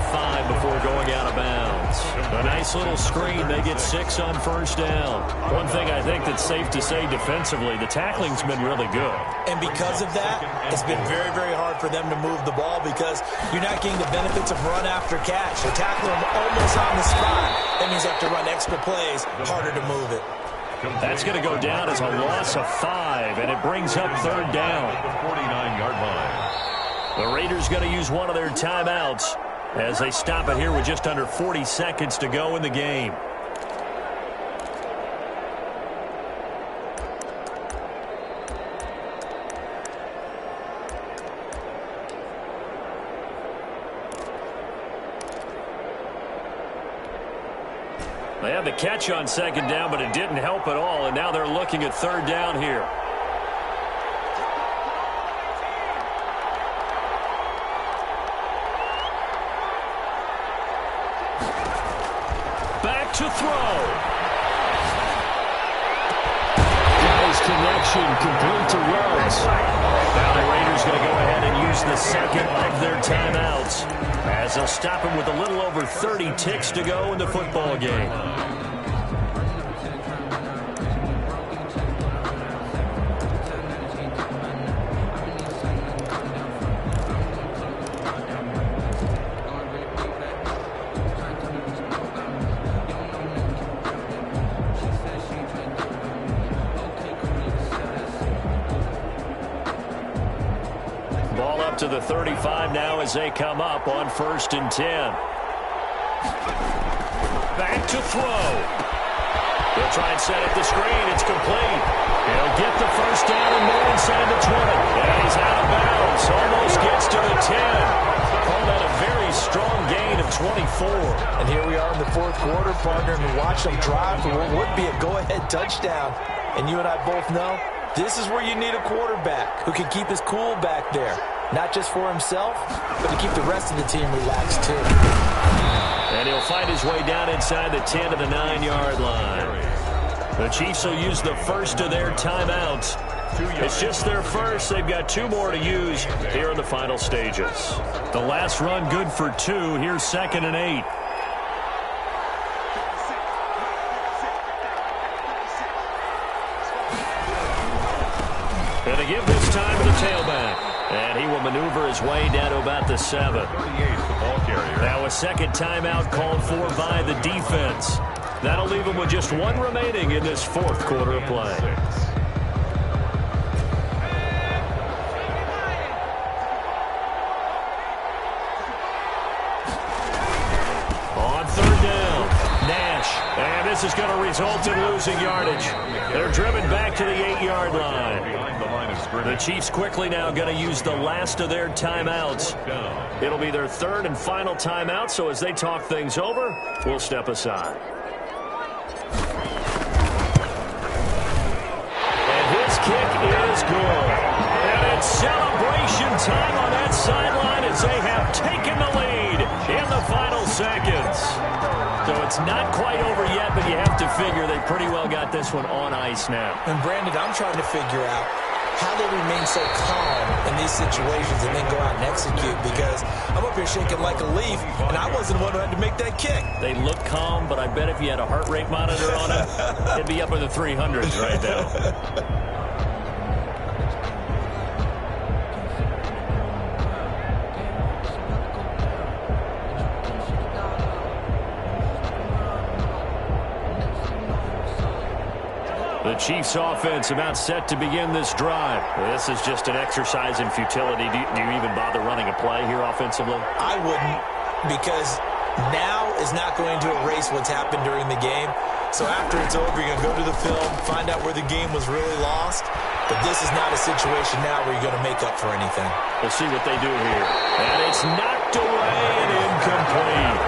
before going out of bounds. A nice little screen. They get 6 on first down. One thing I think that's safe to say defensively, the tackling's been really good. And because of that, it's been very, very hard for them to move the ball because you're not getting the benefits of run after catch. They're tackling them almost on the spot. That means you have to run extra plays, harder to move it. That's going to go down as a loss of 5, and it brings up 3rd down. The 49-yard line. The Raiders going to use one of their timeouts as they stop it here with just under 40 seconds to go in the game. They had the catch on 2nd down, but it didn't help at all, and now they're looking at 3rd down here. Back to throw. Nice connection, complete to Rhodes. Now the Raiders going to go ahead and use the 2nd of their timeouts, as they'll stop him with a little over 30 ticks to go in the football game. up to the 35 now as they come up on 1st and 10. Back to throw. They'll try and set up the screen. It's complete. He'll get the first down and more inside the 20. And he's out of bounds. Almost gets to the 10. Call that a very strong gain of 24. And here we are in the 4th quarter, partner, and watch them drive for what would be a go-ahead touchdown. And you and I both know this is where you need a quarterback who can keep his cool back there. Not just for himself, but to keep the rest of the team relaxed too. And he'll find his way down inside the 10 to the 9-yard line. The Chiefs will use the first of their timeouts. It's just their first. They've got 2 more to use here in the final stages. The last run good for 2. Here's 2nd and 8. And to give this time to the tailback. And he will maneuver his way down to about the 7. Now a second timeout called for by the defense. That'll leave him with just 1 remaining in this 4th quarter of play. On 3rd down, Nash. And this is going to result in losing yardage. They're driven back to the 8-yard line. The Chiefs quickly now going to use the last of their timeouts. It'll be their 3rd and final timeout, so as they talk things over, we'll step aside. And his kick is good. And it's celebration time on that sideline as they have taken the lead in the final seconds. So it's not quite over yet, but you have to figure they pretty well got this one on ice now. And Brandon, I'm trying to figure out how they remain so calm in these situations and then go out and execute, because I'm up here shaking like a leaf, and I wasn't the one who had to make that kick. They look calm, but I bet if you had a heart rate monitor on it, it'd be up in the 300s right now. The Chiefs offense about set to begin this drive. This is just an exercise in futility. Do you even bother running a play here offensively? I wouldn't, because now is not going to erase what's happened during the game. So after it's over, you're going to go to the film, find out where the game was really lost. But this is not a situation now where you're going to make up for anything. We'll see what they do here. And it's knocked away and incomplete.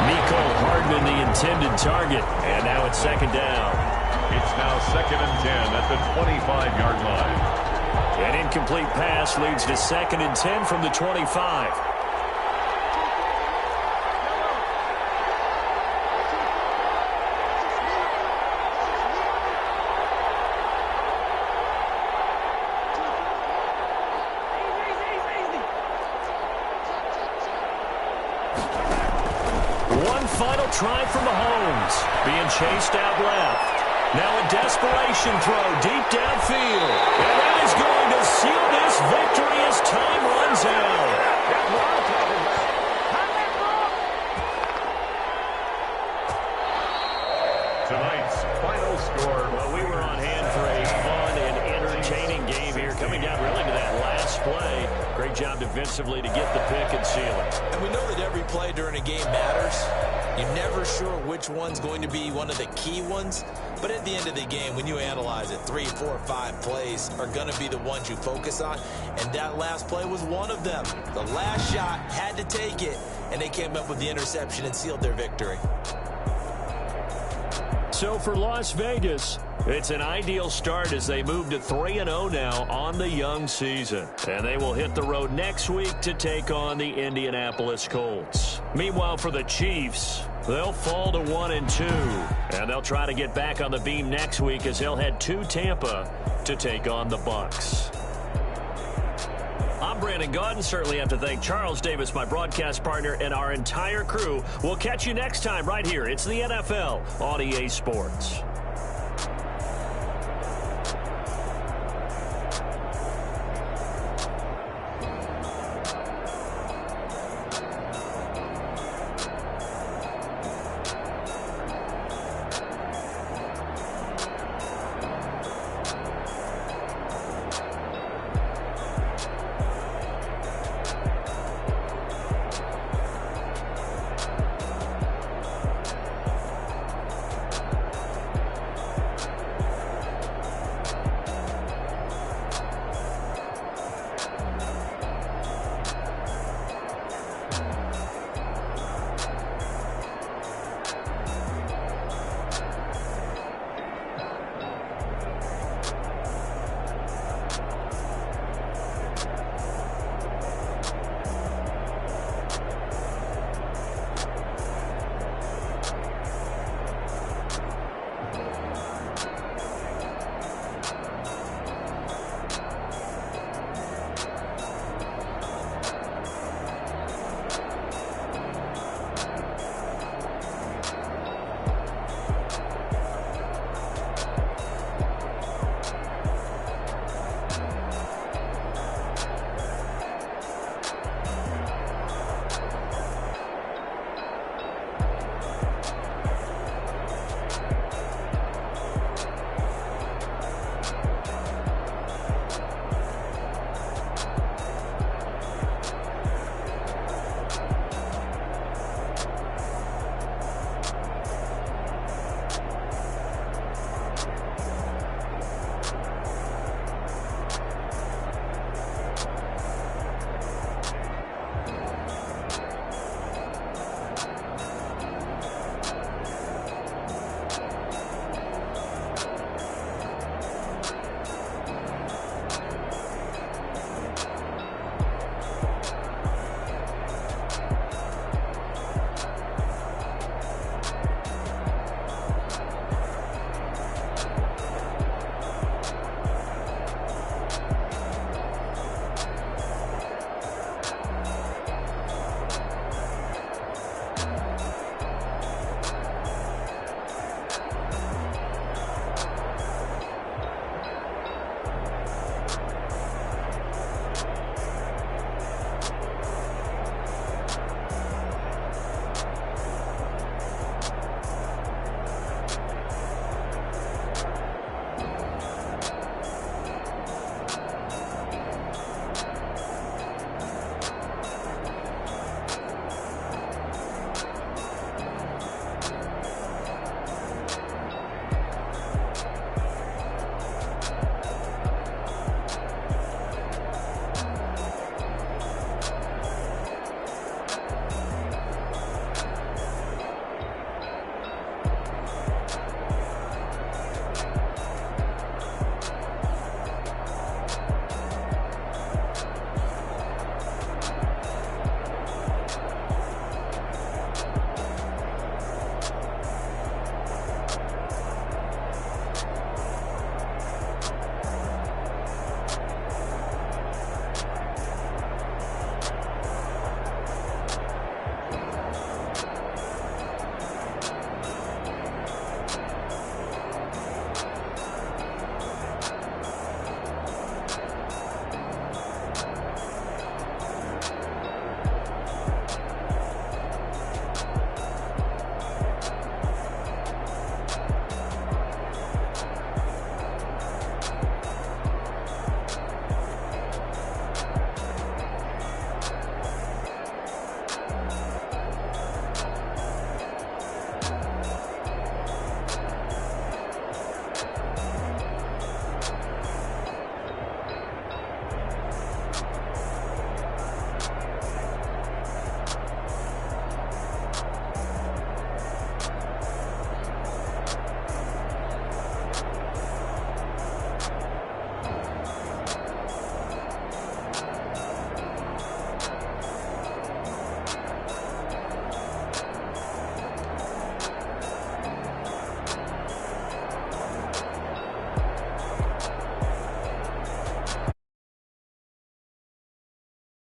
Mecole Hardman, the intended target. And now it's 2nd down. It's now 2nd and 10 at the 25-yard line. An incomplete pass leads to 2nd and 10 from the 25. One final try from Mahomes. Being chased out left. Now a desperation throw deep downfield. And that is going to seal this victory as time runs out. Tonight's final score. Well, we were on hand for a fun and entertaining game here. Coming down really to that last play. Great job defensively to get the pick and seal it. And we know that every play during a game matters. You're never sure which one's going to be one of the key ones. But at the end of the game, when you analyze it, 3, 4, 5 plays are going to be the ones you focus on. And that last play was one of them. The last shot had to take it, and they came up with the interception and sealed their victory. So for Las Vegas, it's an ideal start as they move to 3-0 now on the young season. And they will hit the road next week to take on the Indianapolis Colts. Meanwhile, for the Chiefs, they'll fall to 1-2. And they'll try to get back on the beam next week as they'll head to Tampa to take on the Bucs. I'm Brandon Gaudin. Certainly have to thank Charles Davis, my broadcast partner, and our entire crew. We'll catch you next time right here. It's the NFL on EA Sports.